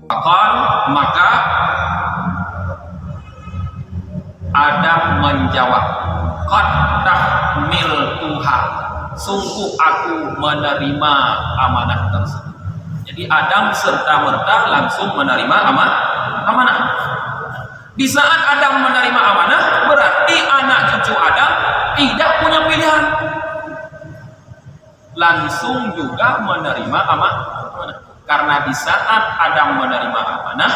Maka Adam menjawab, qad tahmiltuha, sungguh aku menerima amanah tersebut. Jadi Adam serta-merta langsung menerima amanah. Di saat Adam menerima amanah, berarti anak cucu Adam tidak punya pilihan, langsung juga menerima amanah. Karena di saat Adam menerima amanah,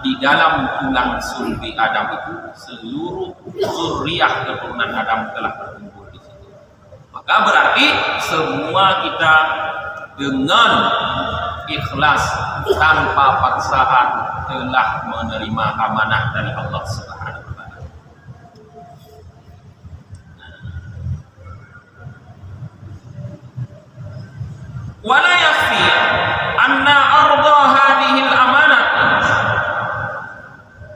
di dalam tulang sulbi Adam itu seluruh zuriyah keturunan Adam telah berkumpul di situ. Maka berarti semua kita dengan ikhlas tanpa paksaan telah menerima amanah dari Allah Subhanahu wa taala. Wala yakfi anna arda hadhihi al-amanah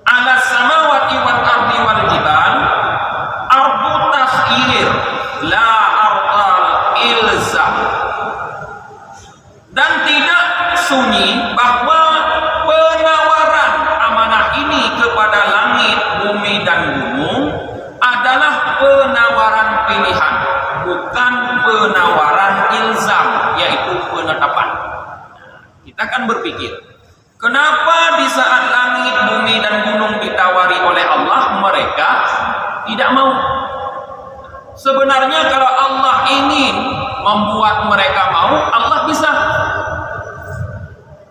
ala samawati wal ardi wal jibal ardu takhir la ardal ilzam. Dan tidak sunyi bahwa penawaran amanah ini kepada langit, bumi dan gunung adalah penawaran pilihan, bukan penawaran ilzam, yaitu penetapan. Kita akan berpikir, kenapa di saat langit, bumi dan gunung ditawari oleh Allah, mereka tidak mau? Sebenarnya kalau Allah ingin membuat mereka mau, Allah bisa.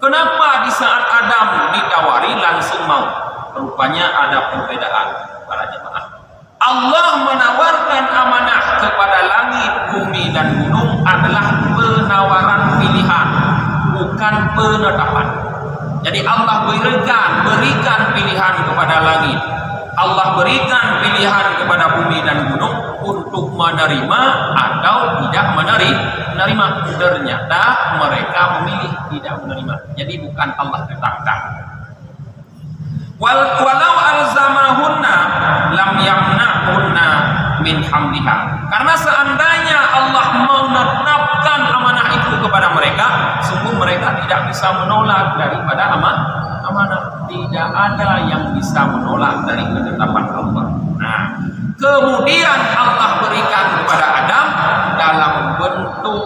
Kenapa di saat Adam ditawari langsung mau? Rupanya ada perbedaan para jemaah. Allah menawarkan amanah kepada langit, bumi dan gunung adalah penawaran pilihan, bukan penetapan. Jadi Allah berikan pilihan kepada langit, Allah berikan pilihan kepada bumi dan gunung untuk menerima atau tidak menerima. Ternyata mereka memilih tidak menerima. Jadi bukan Allah tetapkan. Walau alzamahunna lam yamna'hunna min hamliha. Karena seandainya Allah menetapkan amanah itu kepada mereka, sungguh mereka tidak bisa menolak daripada amanah. Tidak ada yang bisa menolak dari ketetapan Allah. Nah, kemudian Allah berikan kepada Adam dalam bentuk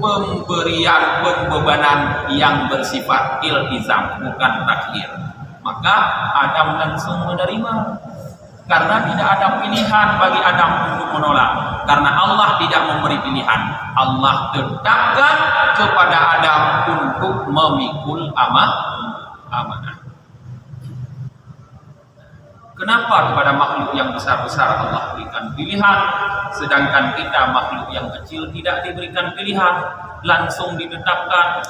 pemberian pembebanan yang bersifat iltizam, bukan takhir. Maka Adam langsung menerima, karena tidak ada pilihan bagi Adam untuk menolak. Karena Allah tidak memberi pilihan, Allah tetapkan kepada Adam untuk memikul amanah. Kenapa kepada makhluk yang besar-besar Allah berikan pilihan, sedangkan kita makhluk yang kecil tidak diberikan pilihan, langsung ditetapkan,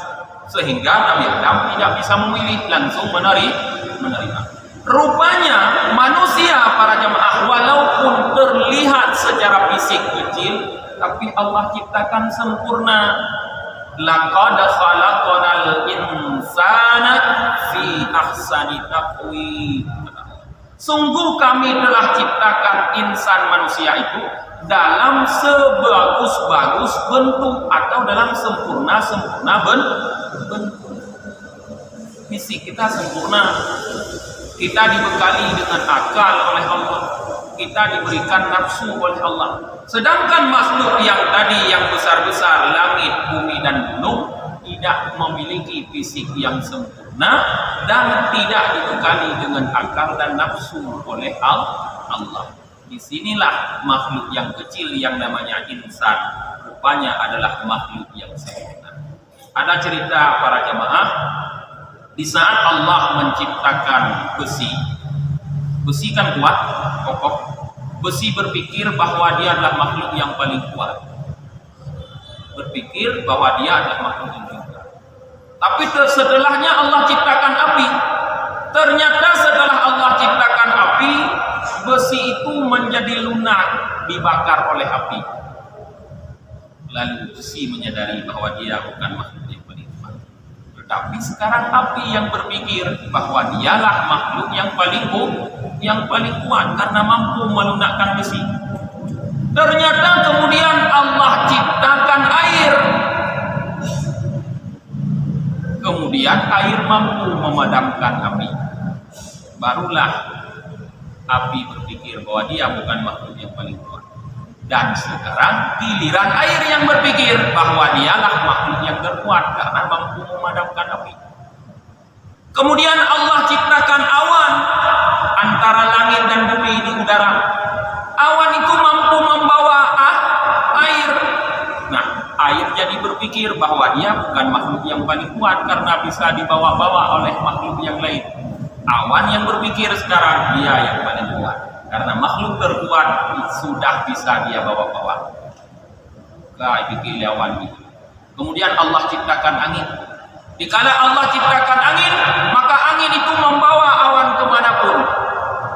sehingga Nabi Adam tidak bisa memilih, langsung menerima. Rupanya manusia para jemaah walaupun terlihat secara fisik kecil, tapi Allah ciptakan sempurna. Laqad khalaqnal insana fi ahsani taqwim. Sungguh kami telah ciptakan insan manusia itu dalam sebagus-bagus bentuk atau dalam sempurna bentuk. Fisik kita sempurna. Kita dibekali dengan akal oleh Allah. Kita diberikan nafsu oleh Allah. Sedangkan makhluk yang tadi yang besar-besar, langit, bumi dan gunung, tidak memiliki fisik yang sempurna dan tidak dibekali dengan akal dan nafsu oleh Allah. Disinilah makhluk yang kecil yang namanya insan rupanya adalah makhluk yang sempurna. Ada cerita para jemaah, di saat Allah menciptakan besi kan kuat, kokoh. Besi berpikir bahwa dia adalah makhluk yang paling kuat. Berpikir bahwa dia adalah makhluk yang paling kuat. Tapi setelahnya Allah ciptakan api. Ternyata setelah Allah ciptakan api, besi itu menjadi lunak, dibakar oleh api. Lalu besi menyadari bahwa dia bukan makhluk yang paling kuat. Tetapi sekarang api yang berpikir bahwa dialah makhluk yang paling kuat karena mampu melunakkan besi. Ternyata kemudian Allah ciptakan air. Kemudian kemudian air mampu memadamkan api. Barulah api berpikir bahwa dia bukan makhluk yang paling kuat. Dan sekarang giliran air yang berpikir bahwa dialah makhluk yang terkuat karena mampu memadamkan api. Kemudian Allah ciptakan awan antara langit dan bumi di udara. Awan itu mampu membawa air. Nah, air jadi berpikir bahwa dia bukan makhluk yang paling kuat karena bisa dibawa-bawa oleh makhluk yang lain. Awan yang berpikir sekarang dia yang paling kuat karena makhluk terkuat sudah bisa dia bawa-bawa. Kayak pikir awan itu. Kemudian Allah ciptakan angin. Dikala Allah ciptakan angin, maka angin itu membawa awan kemanapun.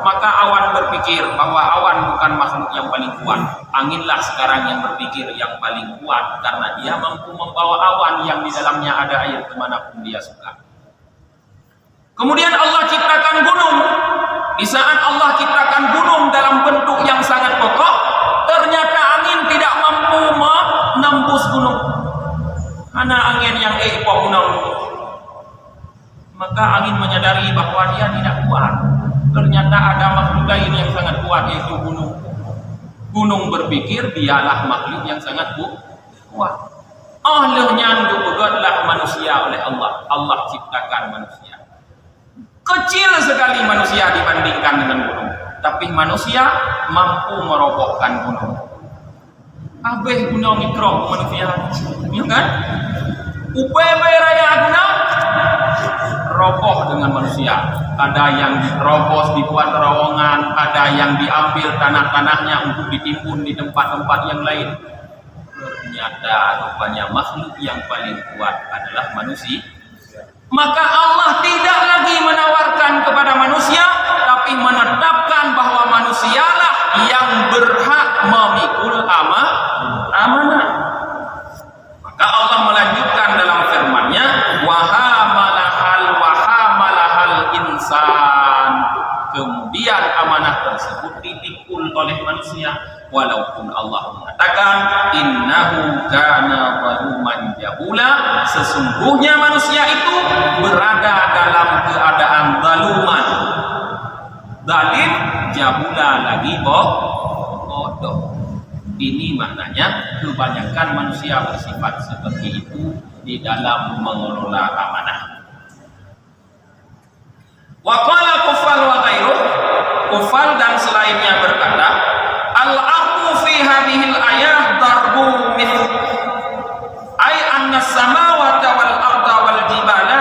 Maka awan berpikir bahwa awan bukan makhluk yang paling kuat. Anginlah sekarang yang berpikir yang paling kuat karena dia mampu membawa awan yang di dalamnya ada air kemanapun dia suka. Kemudian Allah ciptakan gunung. Di saat Allah ciptakan gunung dalam bentuk yang sangat kokoh, ternyata angin tidak mampu menembus gunung. Karena angin yang gunung. Maka angin menyadari bahwa dia tidak kuat. Ternyata ada makhluk lain yang sangat kuat, yaitu gunung. Gunung berpikir dialah makhluk yang sangat kuat. Ahlnya dibuatlah manusia oleh Allah. Allah ciptakan manusia. Kecil sekali manusia dibandingkan dengan gunung. Tapi manusia mampu merobohkan gunung. Abeh gunung mikro manusia, ya kan? UPB raya gunung roboh dengan manusia. Ada yang robos dibuat terowongan, ada yang diambil tanah-tanahnya untuk ditimbun di tempat-tempat yang lain. Ternyata rupanya makhluk yang paling kuat adalah manusia. Maka Allah tidak lagi menawarkan kepada manusia, tapi menetapkan bahwa manusialah yang berhak memikul amanah. Maka Allah melanjutkan dalam firman-Nya, wahamalahal insan. Kemudian amanah tersebut dipikul oleh manusia, walaupun Allah mengatakan innahu kana zaluman jahula, sesungguhnya manusia itu berada dalam keadaan zaluman. Zalim, jahula lagi bodoh. Ini maknanya kebanyakan manusia bersifat seperti itu di dalam mengelola amanah. Wa qala Kufal wa ghairuh, Kufal dan selainnya berkata, al-aqu fi hadhil ayah darbu mithl ay anna samawati wal arda wal jibala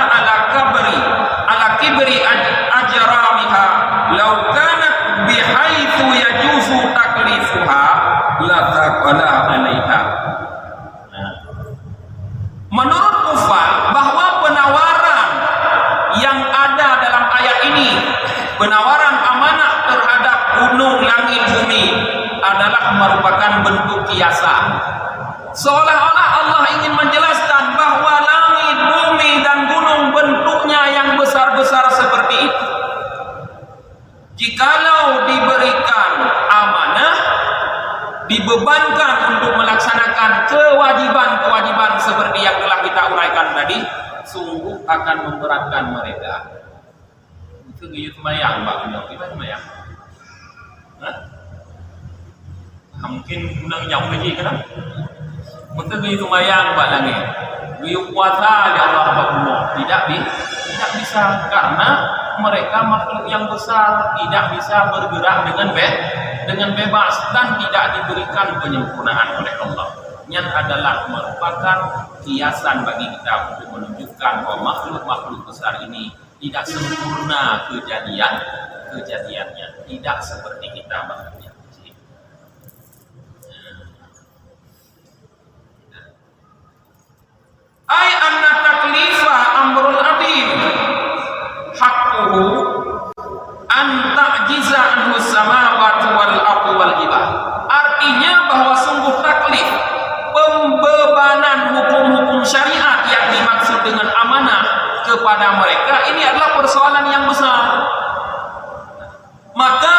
ala kibri ajramiha law kanat bihaitsu yajuzu taklifuha la taqala alaiha. Menurut Kufal bahwa penawaran yang ada dalam ayat ini, penawaran amanah terhadap gunung, langit, bumi adalah merupakan bentuk kiasan. Seolah-olah Allah ingin menjelaskan bahwa langit, bumi, dan gunung bentuknya yang besar-besar seperti itu. Jikalau diberikan amanah, dibebankan untuk melaksanakan kewajiban-kewajiban seperti yang telah kita uraikan tadi, sungguh akan memberatkan mereka. Itu gaya semayang, Mbak Gunung. Kita semayang. Mungkin gunung jauh lagi kan? Mungkin gaya semayang, Mbak Langit. Gaya puasa di Allah Gunung. Tidak bisa, karena mereka makhluk yang besar, tidak bisa bergerak dengan bebas dan tidak diberikan penyempurnaan oleh Allah. Yang adalah merupakan kiasan bagi kita untuk menunjukkan bahwa makhluk-makhluk besar ini tidak sempurna kejadiannya, tidak seperti kita makhluk yang kecil. Ai anna taklifa amrul adim haqquhu an ta'jiza anhu samawati wal ardu wal jibal. Artinya bahwa sungguh taklif, pembebanan hukum-hukum syariat yang dimaksud dengan amanah kepada mereka ini adalah persoalan yang besar. Maka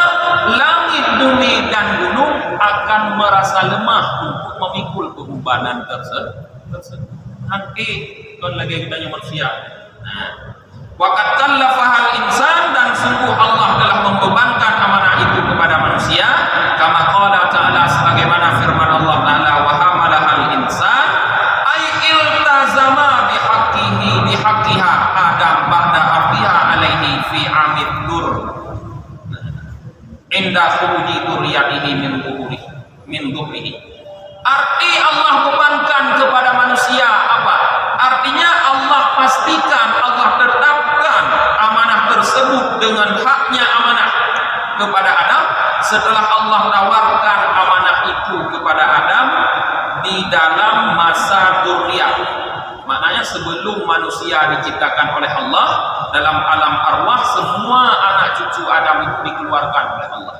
langit, bumi, dan gunung akan merasa lemah untuk memikul kebebanan tersebut. Nanti kalau lagi kita manusia, Waqad kallafahal insan, dan sungguh Allah telah membebankan amanah itu kepada manusia. Kama qala ta'ala, sebagaimana firman Allah Ta'ala, wa hamalahal insan ay iltazama bihaqqiha adam ba'da ardiha alaihi fi amid dur inda khuruji duriyatihi min dhuhrihi. Arti Allah bebankan kepada manusia apa? Artinya Allah pastikan, Allah tetapkan amanah tersebut dengan haknya amanah kepada Adam setelah Allah tawarkan amanah itu kepada Adam di dalam masa dzurriyyah. Maknanya sebelum manusia diciptakan oleh Allah, dalam alam arwah semua anak cucu Adam itu dikeluarkan oleh Allah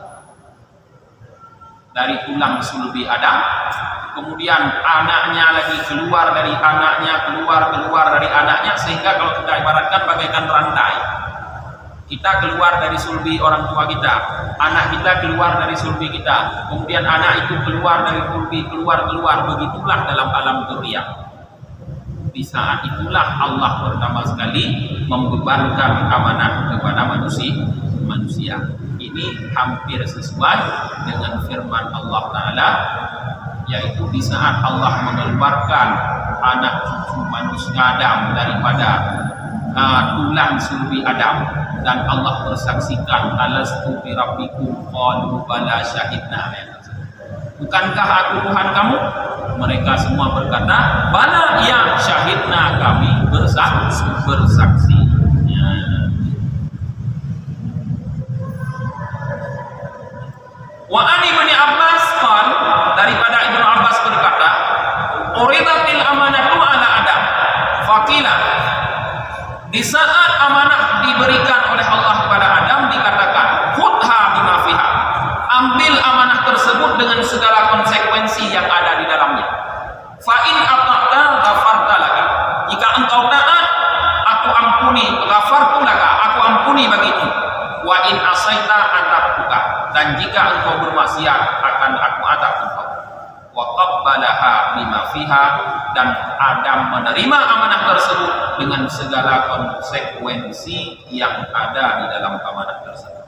dari tulang sulbi Adam. Kemudian anaknya lagi keluar dari anaknya, keluar dari anaknya, sehingga kalau kita ibaratkan bagaikan rantai. Kita keluar dari sulbi orang tua kita, anak kita keluar dari sulbi kita, kemudian anak itu keluar dari sulbi, keluar, begitulah dalam alam dzurriyyah. Di saat itulah Allah pertama sekali membebankan amanah kepada manusia. Ini hampir sesuai dengan firman Allah Ta'ala, yaitu di saat Allah mengeluarkan anak cucu manusia Adam daripada tulang sulbi Adam, dan Allah bersaksikan, alastu bi rabbikum qalu bala syahidna. Bukankah aku Tuhan kamu? Mereka semua berkata, bala, ya, syahidna, kami bersaksi. Wa ani bin Abbas qal, daripada Ibnu Abbas berkata, uridatil amanatu ala Adam faqila, di saat amanah diberikan oleh Allah kepada Adam dikatakan, khudha bima fiha, ambil amanah tersebut dengan segala konsekuensi yang ada di dalamnya. Fa in ata'ta ghafarta laka, jika engkau taat aku ampuni, ghafartu laka, aku ampuni bagimu. Wa in asaita ataqtuka, dan jika engkau bermaksiat akan aku azab engkau. Wa qabbalaha bima fiha, dan Adam menerima amanah tersebut dengan segala konsekuensi yang ada di dalam amanah tersebut.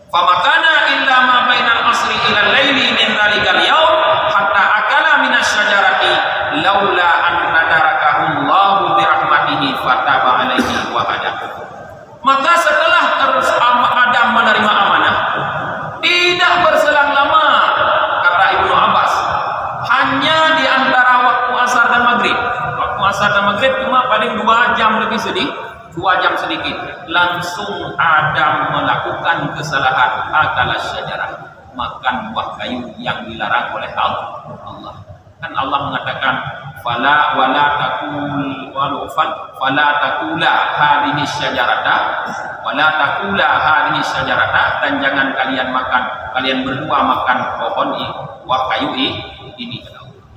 Famakana illa ma bainal asri ila laili min dzalikal yaum hatta akala minas syajarati laula an nadarakahu bi rahmatihi fataba alaihi wa hada. Maka setelah Adam menerima amanah, tidak berselang lama, kata Ibnu Abbas, hanya di antara waktu asar dan maghrib. Waktu asar dan maghrib cuma paling 2 jam lebih sedikit, langsung Adam melakukan kesalahan, akala syajarah, makan buah kayu yang dilarang oleh Allah. Kan Allah mengatakan, fala takula hadhihi syajarata, dan jangan kalian berdua makan pohon buah kayu ini.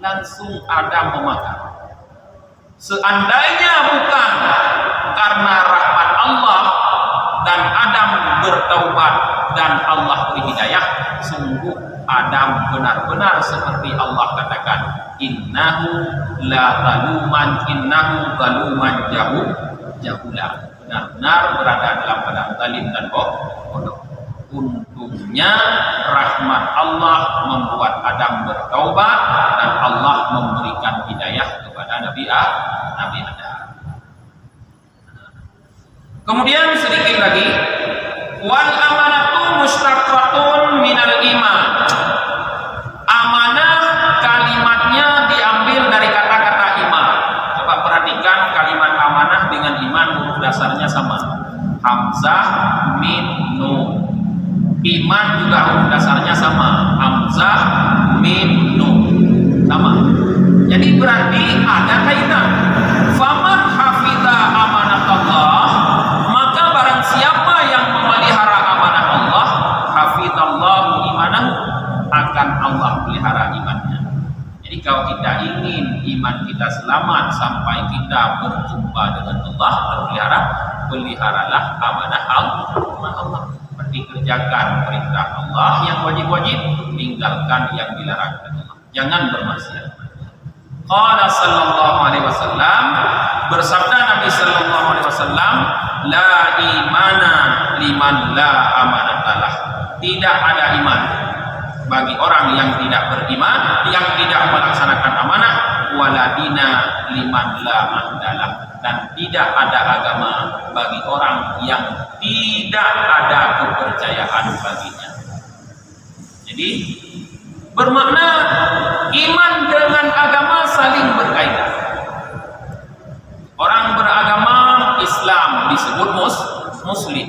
Langsung Adam memakan. Seandainya bukan karena rahmat Allah dan Adam bertaubat dan Allah beri hidayah, sungguh Adam benar-benar seperti Allah katakan, innahu zaluman jahula, benar-benar berada dalam keadaan zalim dan bodoh. Untungnya rahmat Allah membuat Adam bertaubat dan Allah memberikan hidayah kepada Nabi Adam. Kemudian sedikit lagi, wal amanatu mushtaqatun minal iman. Amanah kalimatnya diambil dari kata-kata iman. Coba perhatikan kalimat amanah dengan iman huruf dasarnya sama. Hamzah, mim, nun. Iman juga huruf dasarnya sama. Hamzah, mim, nun. Sama. Jadi berarti ada kaitan. Faman hafidha amanat Allah, maka barang siapa yang memelihara amanah Allah, hafidhallahu imanahu, akan Allah pelihara imannya. Jadi kalau kita ingin iman kita selamat sampai kita berjumpa dengan Allah, peliharalah amanah Allah. Seperti kerjakan perintah Allah yang wajib-wajib, tinggalkan yang dilarang Allah. Jangan bermaksiat. Qala sallallahu alaihi wasallam, bersabda Nabi sallallahu alaihi wasallam, la imana liman la amanatalah. Tidak ada iman bagi orang yang tidak beriman, yang tidak melaksanakan amanah, waladina liman la ahdalah, dan tidak ada agama bagi orang yang tidak ada kepercayaan baginya. Jadi bermakna iman dengan agama saling berkaitan. Orang beragama Islam disebut muslim.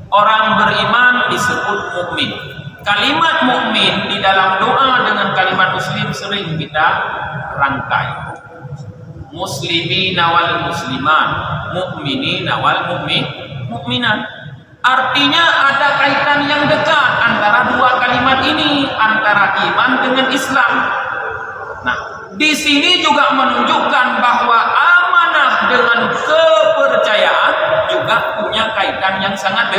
Orang beriman disebut mukmin. Kalimat mukmin di dalam doa dengan kalimat muslim sering kita rangkai. Muslimina wal musliman, mukminina wal mukminat. Artinya ada kaitan yang dekat antara dua kalimat ini, antara iman dengan Islam. Nah, di sini juga menunjukkan bahwa amanah dengan kepercayaan juga punya kaitan yang sangat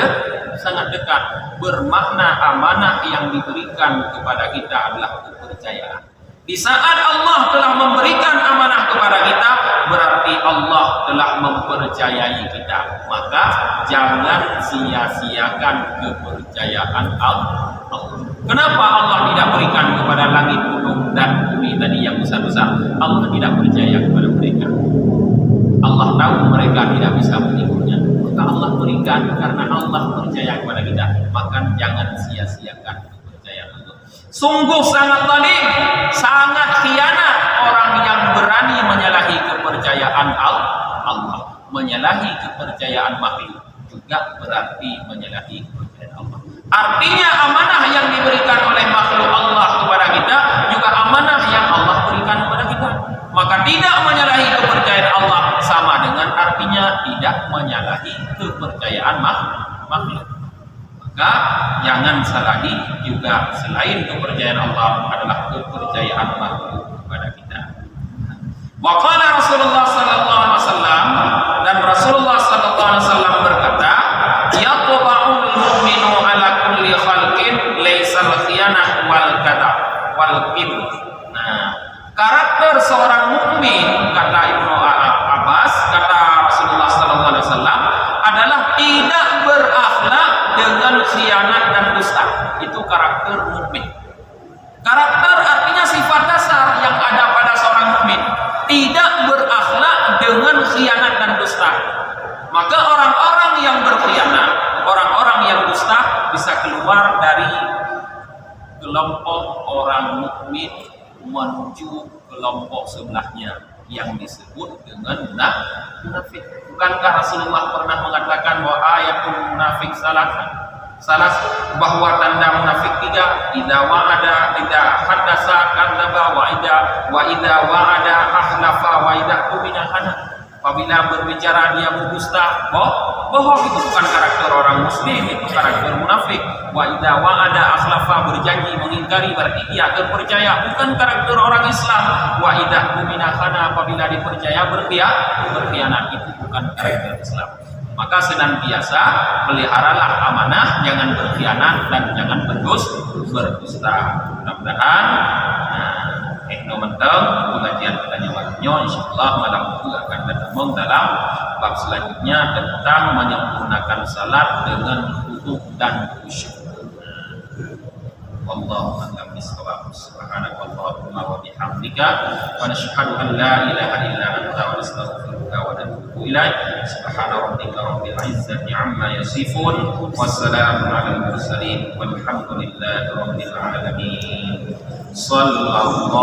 dekat. Bermakna amanah yang diberikan kepada kita adalah kepercayaan. Di saat Allah telah memberikan amanah kepada kita, berarti Allah telah mempercayai kita. Maka jangan sia-siakan kepercayaan Allah. Kenapa Allah tidak berikan kepada langit, gunung, dan bumi tadi yang besar-besar? Allah tidak percaya kepada mereka. Allah tahu mereka tidak bisa menipunya. Maka Allah berikan karena Allah percaya kepada kita. Maka jangan sia-siakan kepercayaan Allah. Sungguh sangat zalim, sangat khianat orang yang berani menyalahi kepercayaan Allah. Menyalahi kepercayaan makhluk juga berarti menyalahi kepercayaan Allah. Artinya amanah yang diberikan oleh makhluk Allah kepada kita juga amanah yang Allah berikan kepada kita. Maka tidak menyalahi kepercayaan Allah sama dengan artinya tidak menyalahi kepercayaan makhluk. Maka jangan salahi juga selain kepercayaan Allah adalah kepercayaan makhluk kepada kita. Wa qala Rasulullah sallallahu alaihi wasallam, dan Rasulullah sallallahu alaihi wasallam berkata, yaqba'ul mu'minu ala kulli khalqin laisal khiyanah wal kadhab wal kibr. Nah, karakter seorang mukmin, kata Ibnu Abbas, kata Rasulullah sallallahu alaihi wasallam, adalah tidak berakhlak dengan khianat dan dusta. Itu karakter mukmin. Karakter artinya sifat dasar yang ada pada seorang mukmin, tidak berakhlak dengan khianat dan dusta. Maka orang-orang yang berkhianat, orang-orang yang dusta bisa keluar dari kelompok orang mukmin menuju kelompok sebelahnya yang disebut dengan munafik. Bukankah Rasulullah pernah mengatakan bahwa ayatul munafik salah bahwa tanda munafik tiga, idza wa'ada, idza hadatsa kadzdzaba, wa idza wa'ada akhlafa, wa idza tumina khana. Apabila berbicara dia berdusta, bohong. Itu bukan karakter orang muslim, itu karakter munafik. Wa idza wa'ada akhlafa, berjanji mengingkari, berarti dia terpercaya, bukan karakter orang Islam. Wa idza tumina khana, apabila dipercaya berkhianat, itu bukan karakter Islam. Maka senantiasa peliharalah amanah, jangan berkhianat dan jangan berdusta. Mudah-mudahan mentang pengajian katanya waktunya, insyaallah malam itu akan bertemu dalam bab selanjutnya tentang menyempurnakan salat dengan khusyuk dan khusyuk. Wallahu a'lam bishawab. Subhanakallahumma wa bihamdika wa nashhadu an la ilaha illa anta wa nastaghfiruka wa natubu ilaik. Subhana rabbika rabbil izzati amma yasifun wa salamun alal mursalin walhamdulillahi rabbil alamin. Sallallahu